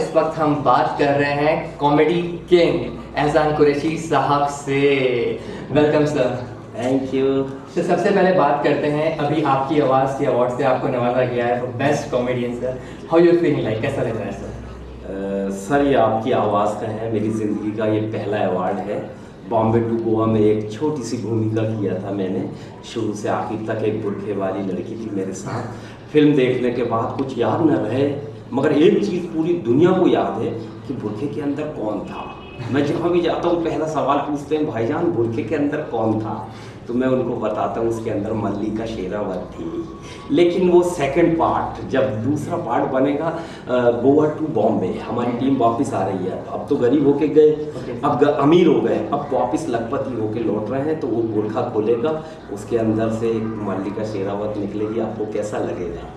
इस वक्त हम बात कर रहे हैं कॉमेडी किंग एहसान कुरैशी साहब से। Welcome sir. Thank you. तो सबसे पहले बात करते हैं, अभी आपकी आवाज़ के अवार्ड से आपको नवाजा गया है for best comedian sir. How you feeling like, कैसा लग रहा है सर? सर ये आपकी आवाज़ का है, मेरी ज़िंदगी का ये पहला अवार्ड है। बॉम्बे टू गोवा में एक छोटी सी भूमिका किया था मैंने, शुरू से आखिर तक एक बुरखे वाली लड़की थी मेरे साथ। फिल्म देखने के बाद कुछ याद न रहे, मगर एक चीज़ पूरी दुनिया को याद है कि बुरखे के अंदर कौन था। मैं जहाँ भी जाता हूँ पहला सवाल पूछते हैं, भाईजान बुरखे के अंदर कौन था? तो मैं उनको बताता हूँ उसके अंदर मल्लिका शेरावत थी। लेकिन वो सेकंड पार्ट, जब दूसरा पार्ट बनेगा गोवा टू बॉम्बे, हमारी टीम वापस आ रही है। अब तो गरीब होके गए, अब अमीर हो गए, अब वापस लखपति होके लौट रहे हैं। तो वो बुरखा खोलेगा, उसके अंदर से मल्लिका शेरावत निकलेगी। आपको कैसा लगेगा?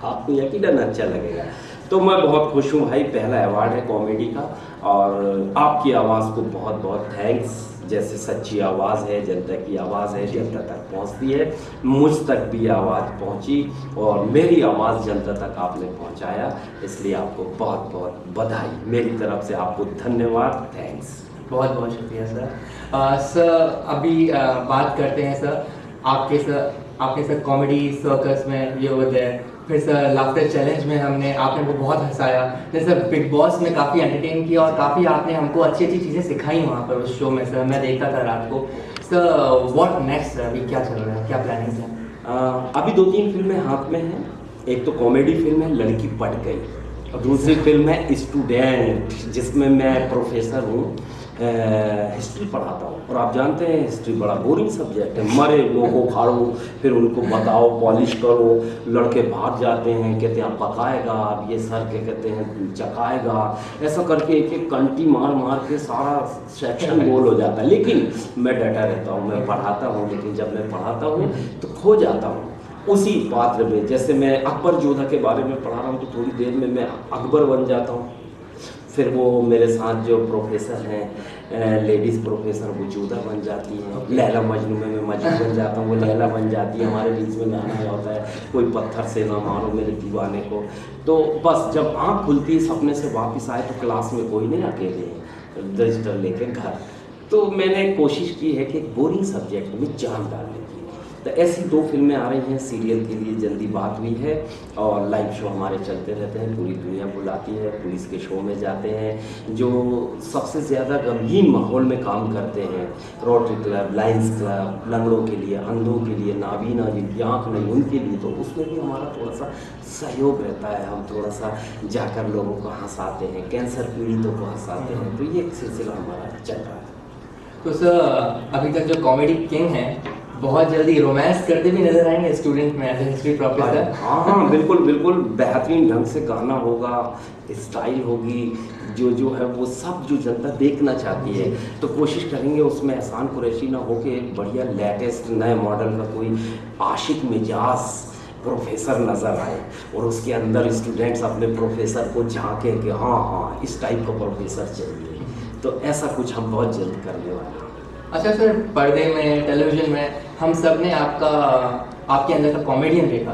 आपको यकीनन अच्छा लगेगा। तो मैं बहुत खुश हूँ भाई, पहला अवार्ड है कॉमेडी का। और आपकी आवाज़ को बहुत बहुत थैंक्स। जैसे सच्ची आवाज़ है, जनता की आवाज़ है, जनता तक पहुंचती है, मुझ तक भी आवाज़ पहुंची और मेरी आवाज़ जनता तक आपने पहुंचाया, इसलिए आपको बहुत बहुत बधाई। मेरी तरफ से आपको धन्यवाद, थैंक्स। बहुत बहुत शुक्रिया सर। सर अभी बात करते हैं सर, आपके सर कॉमेडी सर्कस में ये होते हैं, फिर सर लाफ्टर चैलेंज में आपने वो बहुत हंसाया, जैसे बिग बॉस में काफ़ी एंटरटेन किया और काफ़ी आपने हमको अच्छी अच्छी चीज़ें सिखाई वहाँ पर उस शो में सर। मैं देखता था रात को। सर व्हाट नेक्स्ट सर, अभी क्या चल रहा है, क्या प्लानिंग्स हैं? अभी 2-3 फिल्में हाथ में हैं। एक तो कॉमेडी फिल्म है लड़की पट गई, और दूसरी फिल्म है स्टूडेंट, जिसमें मैं प्रोफेसर हूँ, हिस्ट्री पढ़ाता हूँ। और आप जानते हैं हिस्ट्री बड़ा बोरिंग सब्जेक्ट है। मरे लोगों को खाड़ो, फिर उनको बताओ, पॉलिश करो। लड़के भाग जाते हैं, कहते हैं पकाएगा, अब ये सर के कहते हैं चकाएगा। ऐसा करके एक एक कंटी मार मार के सारा सेक्शन गोल हो जाता है। लेकिन मैं डटा रहता हूँ, मैं पढ़ाता हूँ। लेकिन जब मैं पढ़ाता हूँ तो खो जाता हूँ उसी पात्र में। जैसे मैं अकबर जोधा के बारे में पढ़ा रहा हूँ तो थोड़ी देर में मैं अकबर बन जाता हूँ। फिर वो मेरे साथ जो प्रोफेसर हैं, लेडीज़ प्रोफेसर, वो जोधा बन जाती हैं। लैला मजनू में मैं मजनू बन जाता हूँ, वो लैला बन जाती है। हमारे बीच में गाना होता है, कोई पत्थर से ना मारो मेरे दीवाने को। तो बस जब आँख खुलती है सपने से वापस आए तो क्लास में कोई नहीं, अकेले हैं रजिस्टर लेके घर। तो मैंने कोशिश की है कि बोरिंग सब्जेक्ट में जान डालने की। तो ऐसी 2 फिल्में आ रही हैं, सीरियल के लिए जल्दी बात हुई है, और लाइव शो हमारे चलते रहते हैं। पूरी दुनिया बुलाती है, पुलिस के शो में जाते हैं जो सबसे ज़्यादा गमगीन माहौल में काम करते हैं। रोटरी क्लब, लायंस क्लब, लंगड़ों के लिए, अंधों के लिए, नाबीना जिनकी आँख नहीं उनके लिए, तो उसमें भी हमारा थोड़ा सा सहयोग रहता है। हम थोड़ा सा जाकर लोगों को हंसाते हैं, कैंसर पीड़ितों को हंसाते हैं। तो ये एक सिलसिला हमारा चल रहा है। तो सर अभी तक जो कॉमेडी किंग हैं, बहुत जल्दी रोमांस करते भी नजर आएंगे स्टूडेंट में एज ए हिस्ट्री प्रोफेसर? हाँ बिल्कुल बिल्कुल, बेहतरीन ढंग से गाना होगा, स्टाइल होगी, जो है वो सब जो जनता देखना चाहती है। तो कोशिश करेंगे उसमें एहसान कुरैशी ना होके एक बढ़िया लेटेस्ट नए मॉडल का कोई आशिक मिजाज प्रोफेसर नज़र आए, और उसके अंदर स्टूडेंट्स अपने प्रोफेसर को झांकें कि हाँ हाँ इस टाइप का प्रोफेसर चाहिए। तो ऐसा कुछ हम बहुत जल्द करने वाले हैं। अच्छा सर, पर्दे में, टेलीविजन में हम सब ने आपके अंदर का कॉमेडियन देखा।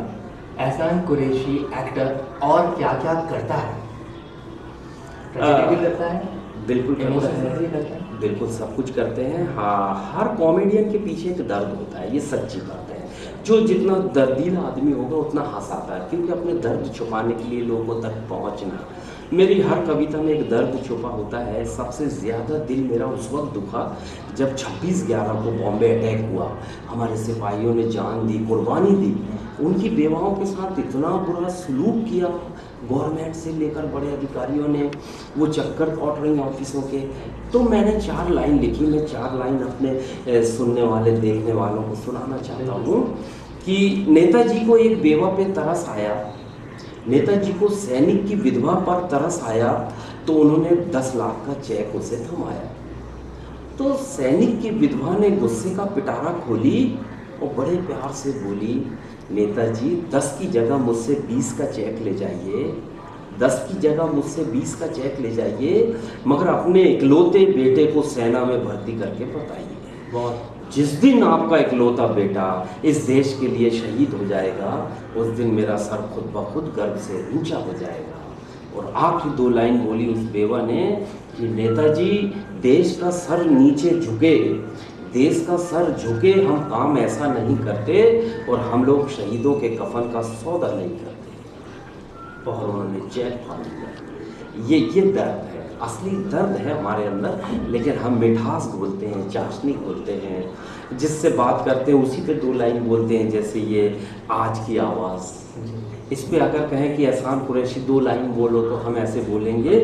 एहसान कुरैशी एक्टर और क्या क्या करता है? ट्रेजेडी भी करता है, बिल्कुल इमोशनल भी करता है, बिल्कुल सब कुछ करते हैं। हाँ, हर कॉमेडियन के पीछे एक दर्द होता है, ये सच्ची बात है। जो जितना दर्दीला आदमी होगा उतना हंसाता है, क्योंकि अपने दर्द छुपाने के लिए लोगों तक पहुंचना। मेरी हर कविता में एक दर्द छुपा होता है। सबसे ज़्यादा दिल मेरा उस वक्त दुखा जब 26/11 को बॉम्बे अटैक हुआ। हमारे सिपाहियों ने जान दी, कुर्बानी दी, उनकी बेवाओं के साथ इतना बुरा सलूक किया। गवर्नमेंट से लेकर बड़े अधिकारियों ने, वो चक्कर काट रही ऑफिसों के। तो मैंने 4 लाइन लिखी। मैं 4 लाइन अपने सुनने वाले, देखने वालों को सुनाना चाहता हूँ कि नेताजी को एक बेवा पे तरस आया, नेताजी को सैनिक की विधवा पर तरस आया, तो उन्होंने 10 लाख का चेक उसे थमाया। तो सैनिक की विधवा ने गुस्से का पिटारा खोली और बड़े प्यार से बोली, नेताजी 10 की जगह मुझसे 20 का चेक ले जाइए, 10 की जगह मुझसे 20 का चेक ले जाइए, मगर अपने इकलौते बेटे को सेना में भर्ती करके बताइए। बहुत जिस दिन आपका इकलौता बेटा इस देश के लिए शहीद हो जाएगा, उस दिन मेरा सर खुद ब खुद गर्व से ऊंचा हो जाएगा। और आखिरी 2 लाइन बोली उस बेवा ने कि नेताजी, देश का सर नीचे झुके, देश का सर झुके, हम काम ऐसा नहीं करते और हम लोग शहीदों के कफन का सौदा नहीं करते। और उन्होंने चेक फाड़ दिया। ये दर्द है, असली दर्द है हमारे अंदर, लेकिन हम मिठास बोलते हैं, चाशनी बोलते हैं, जिससे बात करते हैं उसी पे 2 लाइन बोलते हैं, जैसे ये आज की आवाज़। इस पे अगर कहें कि एहसान कुरैशी 2 लाइन बोलो तो हम ऐसे बोलेंगे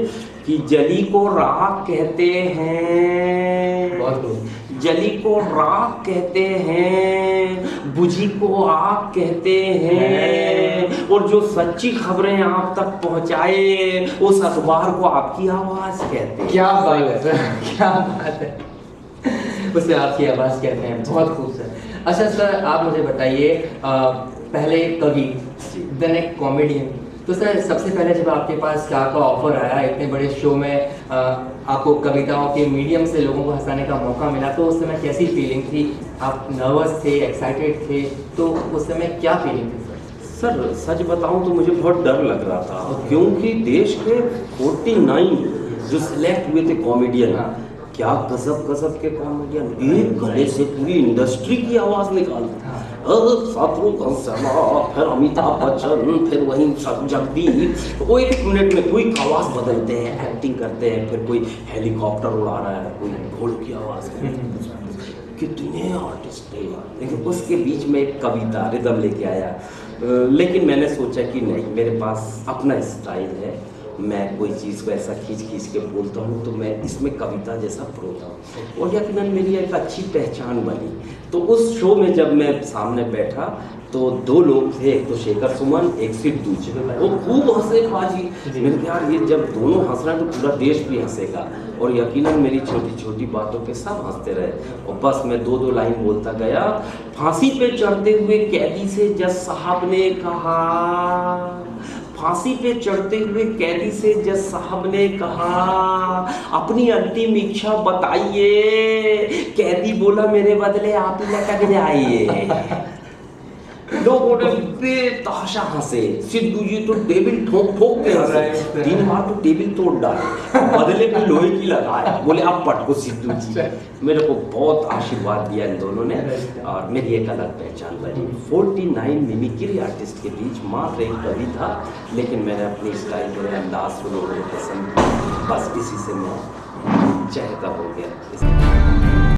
कि जली को राख कहते हैं, बहुत खूब। जली को राख कहते हैं, बुझी को आग कहते हैं, और जो सच्ची खबरें आप तक पहुंचाए उस अखबार को आपकी आवाज़ कहते हैं। क्या बात है सर, क्या बात है, उसे आपकी आवाज़ कहते हैं। बहुत खूब सर। अच्छा सर, आप मुझे बताइए, पहले कवि, देन एक कॉमेडियन, तो सर सबसे पहले जब आपके पास स्टार का ऑफर आया, इतने बड़े शो में आपको कविताओं के मीडियम से लोगों को हंसाने का मौका मिला, तो उस समय कैसी फीलिंग थी? आप नर्वस थे, एक्साइटेड थे? तो उस समय क्या फीलिंग थी सर? सर सच बताऊं तो मुझे बहुत डर लग रहा था, क्योंकि देश के 49 जो सिलेक्ट हुए थे कॉमेडियन, क्या गजब के कॉमेडियन, एक गले से पूरी इंडस्ट्री की आवाज़ निकालते हैं। शत्रुघ्न सिन्हा, फिर अमिताभ बच्चन, फिर वहीं जगदीप, वो 1 मिनट में कोई आवाज़ बदलते हैं, एक्टिंग करते हैं, फिर कोई हेलीकॉप्टर उड़ा रहा है, कोई घोड़ों की आवाज़ है, कितने आर्टिस्ट थे। लेकिन उसके बीच में एक कविता रिदम लेके आया, लेकिन मैंने सोचा कि नहीं, मेरे पास अपना स्टाइल है, मैं कोई चीज़ को ऐसा खींच के बोलता हूँ तो मैं इसमें कविता जैसा परोता हूँ, और यकीनन मेरी एक अच्छी पहचान बनी। तो उस शो में जब मैं सामने बैठा तो 2 लोग थे, एक तो शेखर सुमन, एक सिद्धू जी, वो खूब हंसे बाजी। मैंने कहा यार, ये जब दोनों हंस रहे हैं तो पूरा देश भी हंसेगा, और यकीनन मेरी छोटी छोटी बातों पे सब हंसते रहे। और बस मैं 2 लाइन बोलता गया। फांसी पे चढ़ते हुए कैदी से जज साहब ने कहा, फांसी पे चढ़ते हुए कैदी से जज साहब ने कहा, अपनी अंतिम इच्छा बताइए। कैदी बोला, मेरे बदले आप ही लटक जाइए। लोगों ने बेतहाशा हंसे। सिद्धू जी तो टेबल ठोक के हंसे, 3 बार तो टेबल तोड़ डाले, बदले में लोहे की लगाए, बोले आप पटको सिद्धू जी। मेरे को बहुत आशीर्वाद दिया इन दोनों ने, और मेरी एक अलग पहचान बनी। 49 मिमिक्री आर्टिस्ट के बीच मात्र एक कवि था, लेकिन मैंने अपनी स्टाइल, मेरे अंदाज को लोगों को पसंद किया, बस इसी से मैं चहता हो गया।